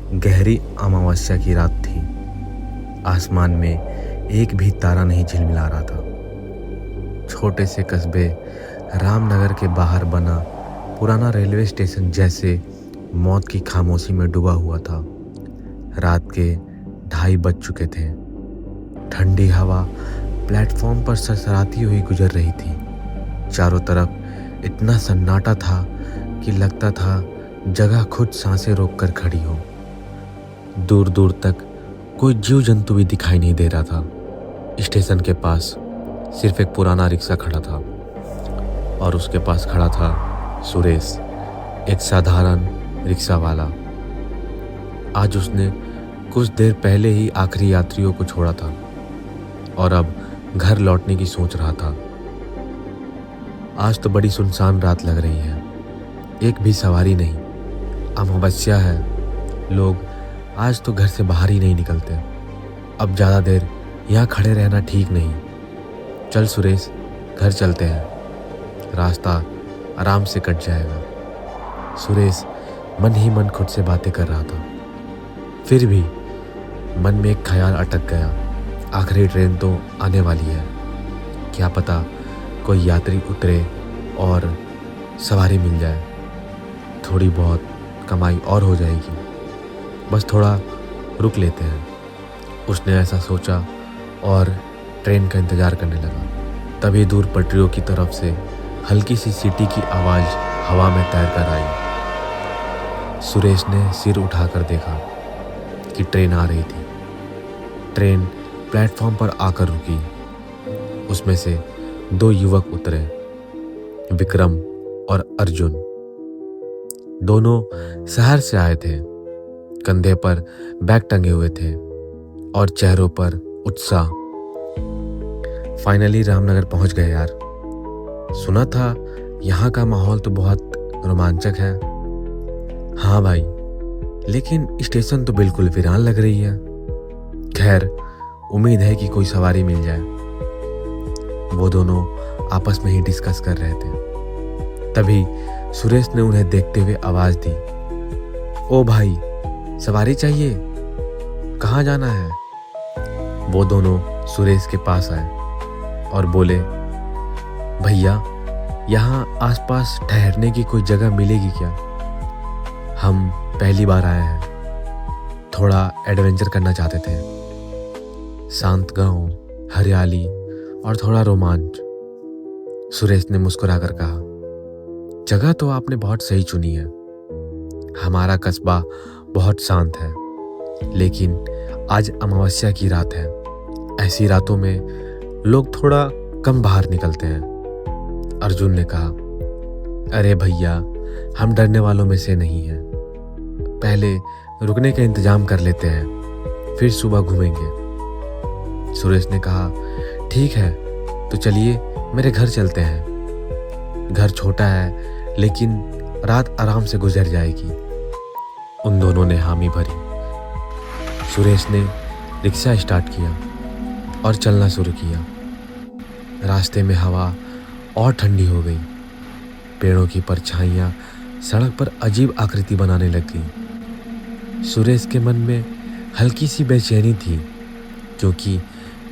गहरी अमावस्या की रात थी। आसमान में एक भी तारा नहीं झिलमिला रहा था। छोटे से कस्बे रामनगर के बाहर बना पुराना रेलवे स्टेशन जैसे मौत की खामोशी में डूबा हुआ था। रात के 2:30 बज चुके थे। ठंडी हवा प्लेटफॉर्म पर सरसराती हुई गुजर रही थी। चारों तरफ इतना सन्नाटा था कि लगता था जगह खुद सांसें रोककर खड़ी हो। दूर दूर तक कोई जीव जंतु भी दिखाई नहीं दे रहा था। स्टेशन के पास सिर्फ एक पुराना रिक्शा खड़ा था और उसके पास खड़ा था सुरेश, एक साधारण रिक्शा वाला। आज उसने कुछ देर पहले ही आखिरी यात्रियों को छोड़ा था और अब घर लौटने की सोच रहा था। आज तो बड़ी सुनसान रात लग रही है, एक भी सवारी नहीं। अमावस्या है, लोग आज तो घर से बाहर ही नहीं निकलते। अब ज़्यादा देर यहाँ खड़े रहना ठीक नहीं। चल सुरेश, घर चलते हैं, रास्ता आराम से कट जाएगा। सुरेश मन ही मन खुद से बातें कर रहा था। फिर भी मन में एक ख्याल अटक गया, आखिरी ट्रेन तो आने वाली है। क्या पता कोई यात्री उतरे और सवारी मिल जाए, थोड़ी बहुत कमाई और हो जाएगी। बस थोड़ा रुक लेते हैं। उसने ऐसा सोचा और ट्रेन का इंतज़ार करने लगा। तभी दूर पटरियों की तरफ से हल्की सी सीटी की आवाज़ हवा में तैर कर आई। सुरेश ने सिर उठाकर देखा कि ट्रेन आ रही थी। ट्रेन प्लेटफॉर्म पर आकर रुकी। उसमें से 2 युवक उतरे, विक्रम और अर्जुन। दोनों शहर से आए थे। कंधे पर बैग टंगे हुए थे और चेहरों पर उत्साह। फाइनली रामनगर पहुंच गए यार। सुना था यहाँ का माहौल तो बहुत रोमांचक है। हाँ भाई, लेकिन स्टेशन तो बिल्कुल वीरान लग रही है। खैर, उम्मीद है कि कोई सवारी मिल जाए। वो दोनों आपस में ही डिस्कस कर रहे थे। तभी सुरेश ने उन्हें देखते हुए आवाज दी, ओ भाई, सवारी चाहिए, कहाँ जाना है? वो दोनों सुरेश के पास आए और बोले, भैया, यहाँ आसपास ठहरने की कोई जगह मिलेगी क्या? हम पहली बार आए हैं, थोड़ा एडवेंचर करना चाहते थे। शांत गांव, हरियाली और थोड़ा रोमांच। सुरेश ने मुस्कुराकर कहा, जगह तो आपने बहुत सही चुनी है। हमारा कस्बा बहुत शांत है, लेकिन आज अमावस्या की रात है। ऐसी रातों में लोग थोड़ा कम बाहर निकलते हैं। अर्जुन ने कहा, अरे भैया, हम डरने वालों में से नहीं हैं। पहले रुकने का इंतजाम कर लेते हैं, फिर सुबह घूमेंगे। सुरेश ने कहा, ठीक है, तो चलिए मेरे घर चलते हैं। घर छोटा है, लेकिन रात आराम से गुजर जाएगी। उन दोनों ने हामी भरी। सुरेश ने रिक्शा स्टार्ट किया और चलना शुरू किया। रास्ते में हवा और ठंडी हो गई। पेड़ों की परछाइयाँ सड़क पर अजीब आकृति बनाने लग गई। सुरेश के मन में हल्की सी बेचैनी थी, क्योंकि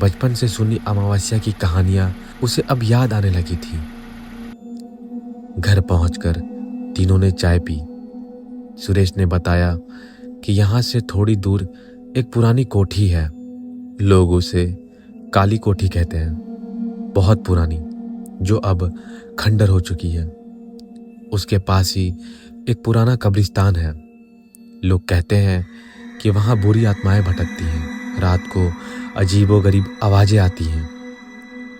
बचपन से सुनी अमावस्या की कहानियाँ उसे अब याद आने लगी थी। घर पहुंचकर तीनों ने चाय पी। सुरेश ने बताया कि यहाँ से थोड़ी दूर एक पुरानी कोठी है। लोग उसे काली कोठी कहते हैं, बहुत पुरानी, जो अब खंडर हो चुकी है। उसके पास ही एक पुराना कब्रिस्तान है। लोग कहते हैं कि वहाँ बुरी आत्माएं भटकती हैं। रात को अजीबोगरीब आवाज़ें आती हैं।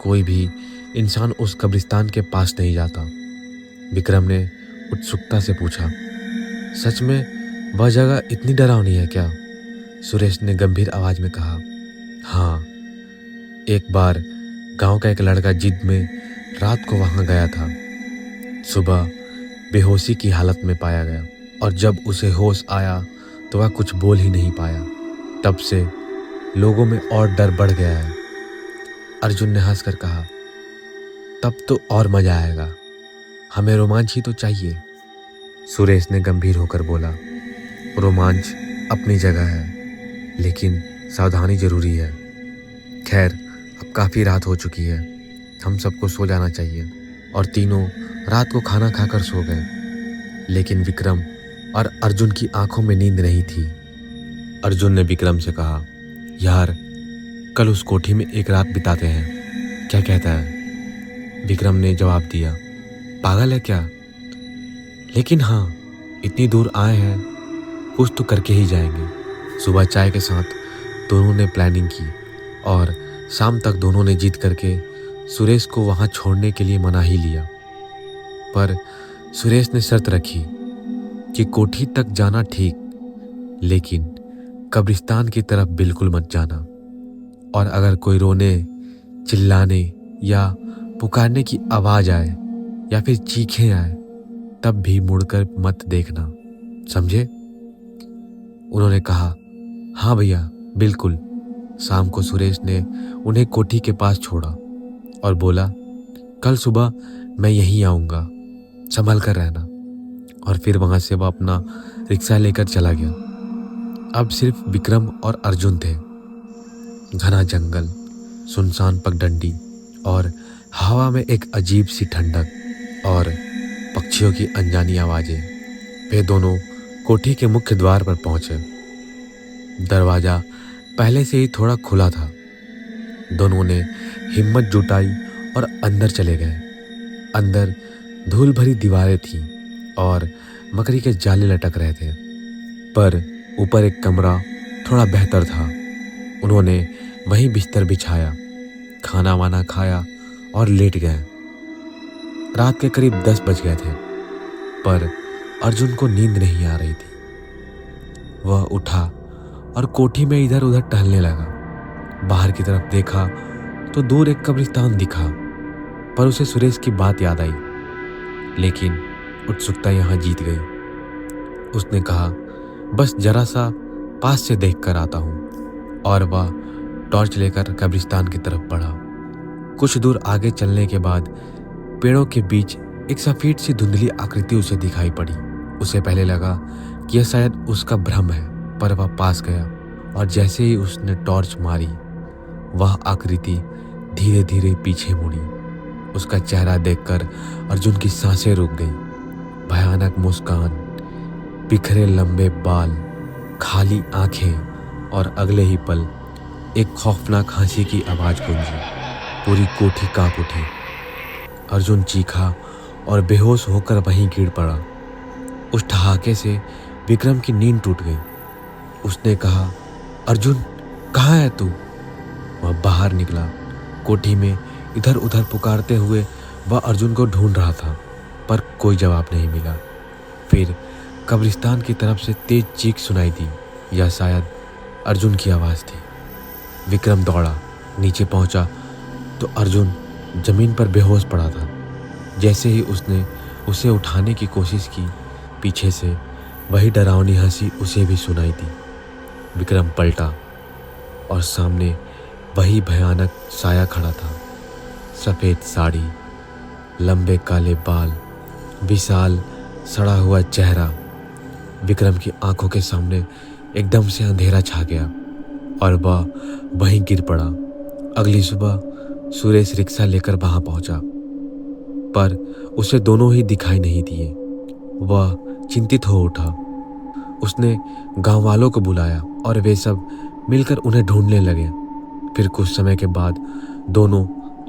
कोई भी इंसान उस कब्रिस्तान के पास नहीं जाता। विक्रम ने उत्सुकता से पूछा, सच में वह जगह इतनी डरावनी है क्या? सुरेश ने गंभीर आवाज में कहा, हाँ, एक बार गांव का एक लड़का जिद में रात को वहां गया था। सुबह बेहोशी की हालत में पाया गया और जब उसे होश आया तो वह कुछ बोल ही नहीं पाया। तब से लोगों में और डर बढ़ गया है। अर्जुन ने हंसकर कहा, तब तो और मजा आएगा, हमें रोमांच ही तो चाहिए। सुरेश ने गंभीर होकर बोला, रोमांच अपनी जगह है, लेकिन सावधानी जरूरी है। खैर, अब काफ़ी रात हो चुकी है, हम सबको सो जाना चाहिए। और तीनों रात को खाना खाकर सो गए। लेकिन विक्रम और अर्जुन की आंखों में नींद नहीं थी। अर्जुन ने विक्रम से कहा, यार कल उस कोठी में एक रात बिताते हैं, क्या कहता है? विक्रम ने जवाब दिया, पागल है क्या? लेकिन हाँ, इतनी दूर आए हैं, कुछ तो करके ही जाएंगे। सुबह चाय के साथ दोनों ने प्लानिंग की और शाम तक दोनों ने जीत करके सुरेश को वहाँ छोड़ने के लिए मना ही लिया। पर सुरेश ने शर्त रखी कि कोठी तक जाना ठीक, लेकिन कब्रिस्तान की तरफ बिल्कुल मत जाना। और अगर कोई रोने, चिल्लाने या पुकारने की आवाज़ आए या फिर चीखें आए, तब भी मुड़कर मत देखना, समझे? उन्होंने कहा, हाँ भैया बिल्कुल। शाम को सुरेश ने उन्हें कोठी के पास छोड़ा और बोला, कल सुबह मैं यहीं आऊँगा, संभल कर रहना। और फिर वहाँ से वह अपना रिक्शा लेकर चला गया। अब सिर्फ विक्रम और अर्जुन थे। घना जंगल, सुनसान पगडंडी और हवा में एक अजीब सी ठंडक और पक्षियों की अनजानी आवाज़ें। वे दोनों कोठी के मुख्य द्वार पर पहुंचे। दरवाज़ा पहले से ही थोड़ा खुला था। दोनों ने हिम्मत जुटाई और अंदर चले गए। अंदर धूल भरी दीवारें थीं और मकड़ी के जाले लटक रहे थे, पर ऊपर एक कमरा थोड़ा बेहतर था। उन्होंने वहीं बिस्तर बिछाया, खाना वाना खाया और लेट गए। रात के करीब 10 बज गए थे, पर अर्जुन को नींद नहीं आ रही थी। वह उठा और कोठी में इधर उधर टहलने लगा। बाहर की तरफ देखा तो दूर एक कब्रिस्तान दिखा, पर उसे सुरेश की बात याद आई। लेकिन उत्सुकता यहाँ जीत गई। उसने कहा, बस जरा सा पास से देख कर आता हूँ। और वह टॉर्च लेकर कब्रिस्तान की तरफ बढ़ा। कुछ दूर आगे चलने के बाद पेड़ों के बीच एक सफेद सी धुंधली आकृति उसे दिखाई पड़ी। उसे पहले लगा कि यह शायद उसका भ्रम है, पर वह पास गया और जैसे ही उसने टॉर्च मारी, वह आकृति धीरे धीरे पीछे मुड़ी। उसका चेहरा देखकर अर्जुन की सांसें रुक गईं। भयानक मुस्कान, बिखरे लंबे बाल, खाली आंखें और अगले ही पल एक खौफनाक हंसी की आवाज़ गूंजी। पूरी कोठी कांप उठी। अर्जुन चीखा और बेहोश होकर वहीं गिर पड़ा। उस ठहाके से विक्रम की नींद टूट गई। उसने कहा, अर्जुन कहाँ है तू? वह बाहर निकला। कोठी में इधर उधर पुकारते हुए वह अर्जुन को ढूंढ रहा था, पर कोई जवाब नहीं मिला। फिर कब्रिस्तान की तरफ से तेज चीख सुनाई दी। यह शायद अर्जुन की आवाज़ थी। विक्रम दौड़ा, नीचे पहुंचा तो अर्जुन जमीन पर बेहोश पड़ा था। जैसे ही उसने उसे उठाने की कोशिश की, पीछे से वही डरावनी हंसी उसे भी सुनाई दी। विक्रम पलटा और सामने वही भयानक साया खड़ा था। सफ़ेद साड़ी, लंबे काले बाल, विशाल सड़ा हुआ चेहरा। विक्रम की आंखों के सामने एकदम से अंधेरा छा गया और वह वहीं गिर पड़ा। अगली सुबह सुरेश रिक्शा लेकर वहां पहुंचा, पर उसे दोनों ही दिखाई नहीं दिए। वह चिंतित हो उठा। उसने गांव वालों को बुलाया और वे सब मिलकर उन्हें ढूंढने लगे। फिर कुछ समय के बाद दोनों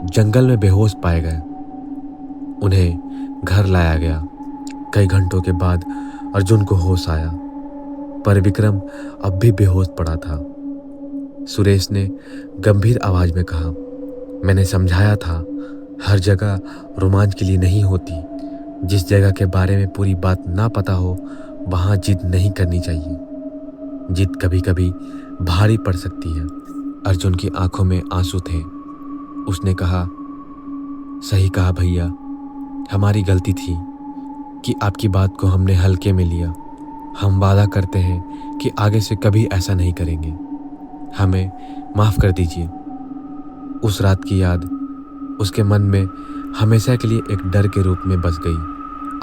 जंगल में बेहोश पाए गए। उन्हें घर लाया गया। कई घंटों के बाद अर्जुन को होश आया, पर विक्रम अब भी बेहोश पड़ा था। सुरेश ने गंभीर आवाज में कहा, मैंने समझाया था, हर जगह रोमांच के लिए नहीं होती। जिस जगह के बारे में पूरी बात ना पता हो, वहाँ जिद नहीं करनी चाहिए। जिद कभी कभी भारी पड़ सकती है। अर्जुन की आंखों में आंसू थे। उसने कहा, सही कहा भैया, हमारी गलती थी कि आपकी बात को हमने हल्के में लिया। हम वादा करते हैं कि आगे से कभी ऐसा नहीं करेंगे। हमें माफ़ कर दीजिए। उस रात की याद उसके मन में हमेशा के लिए एक डर के रूप में बस गई।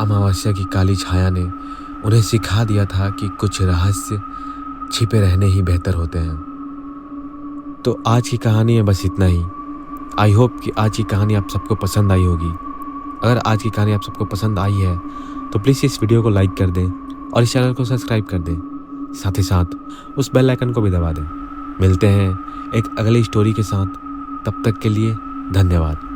अमावस्या की काली छाया ने उन्हें सिखा दिया था कि कुछ रहस्य छिपे रहने ही बेहतर होते हैं। तो आज की कहानी में बस इतना ही। आई होप कि आज की कहानी आप सबको पसंद आई होगी। अगर आज की कहानी आप सबको पसंद आई है तो प्लीज़ इस वीडियो को लाइक कर दें और इस चैनल को सब्सक्राइब कर दें। साथ ही साथ उस बेल आइकन को भी दबा दें। मिलते हैं एक अगली स्टोरी के साथ। तब तक के लिए धन्यवाद।